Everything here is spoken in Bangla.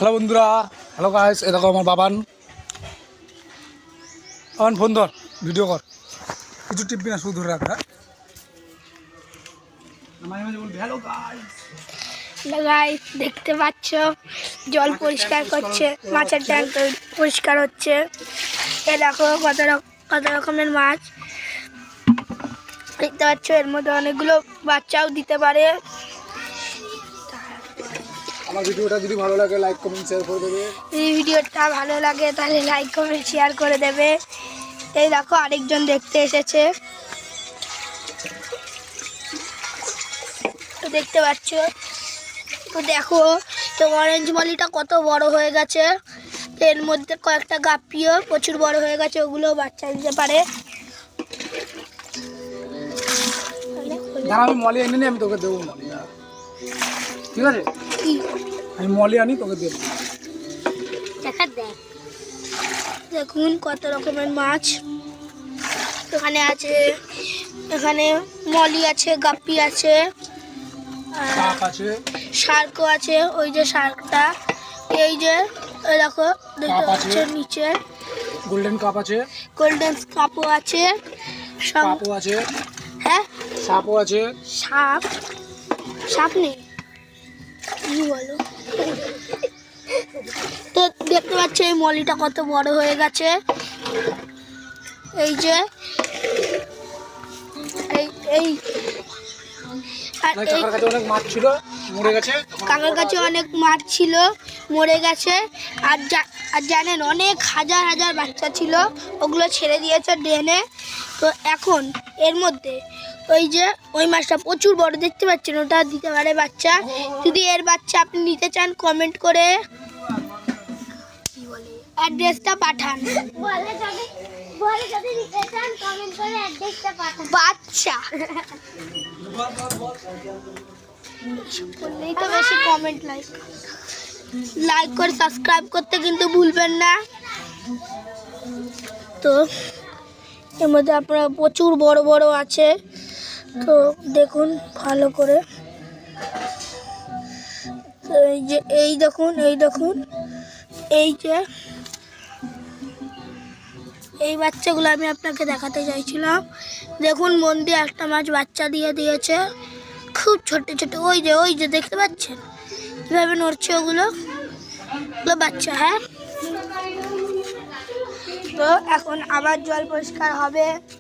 হ্যালো বন্ধুরা, হ্যালো গাইস, এ দেখো আমার বাবান ফোন ধর, ভিডিও কর, কিছু টিপবি না, শুধু ধরে রাখ। হ্যালো গাইস, দেখতে পাচ্ছ জল পরিষ্কার করছে, মাছের ট্যাঙ্ক পরিষ্কার হচ্ছে। এ দেখো কত রকমের মাছ দেখতে পাচ্ছ। এর মধ্যে অনেকগুলো বাচ্চাও দিতে পারে। আমার ভিডিওটা যদি ভালো লাগে লাইক কমেন্ট শেয়ার করে দেবে। যদি ভিডিওটা ভালো লাগে তাহলে লাইক কমেন্ট শেয়ার করে দেবে। এই দেখো আরেকজন দেখতে এসেছে, তো দেখতে পাচ্ছ। তো দেখো, তো অরেঞ্জ মলিটা কত বড় হয়ে গেছে। এর মধ্যে কয়েকটা গাপ্পিও প্রচুর বড় হয়ে গেছে, ওগুলো বাচ্চা দিতে পারে। আমি মলি এনে নি, আমি তোকে দেবো মলি, ঠিক আছে? আমি মলি আনি তোকে দেবো। দেখুন কত রকমের মাছ এখানে আছে। এখানে মলি আছে, গাপ্পি আছে, শার্কও আছে। ওই যে শার্কটা, এই যে দেখো দেখতে পাচ্ছ নিচে গোল্ডেন কাপ আছে, গোল্ডেন কাপও আছে, সাপও আছে। হ্যাঁ, সাপও আছে। সাপ নেই কি বলো? তো দেখতে পাচ্ছ এই মলিটা কত বড় হয়ে গেছে। এই যে এই কাকার কাছে অনেক মাছ ছিল, মরে গেছে। কাকার কাছে অনেক মাছ ছিল, মরে গেছে। আর জানেন, অনেক হাজার হাজার বাচ্চা ছিল, ওগুলো ছেড়ে দিয়েছে ড্রেনে। তো এখন এর মধ্যে ওই মাছটা প্রচুর বড় দেখতে পাচ্ছেন, ওটা দিতে পারে বাচ্চা। যদি এর বাচ্চা আপনি নিতে চান কমেন্ট করে অ্যাড্রেসটা পাঠান। বাচ্চা বললেই তো বেশি কমেন্ট, লাইক করে সাবস্ক্রাইব করতে কিন্তু ভুলবেন না। তো এর মধ্যে আপনারা প্রচুর বড় বড় আছে, তো দেখুন ভালো করে। তো এই দেখুন এই যে এই বাচ্চাগুলো আমি আপনাকে দেখাতে চাইছিলাম। দেখুন মন দিয়ে একটা মাছ বাচ্চা দিয়ে দিয়েছে, খুব ছোট ছোট। ওই যে দেখতে পাচ্ছেন কীভাবে নড়ছে, ওগুলো বাচ্চা। হ্যাঁ, তো এখন আবার জল পরিষ্কার হবে।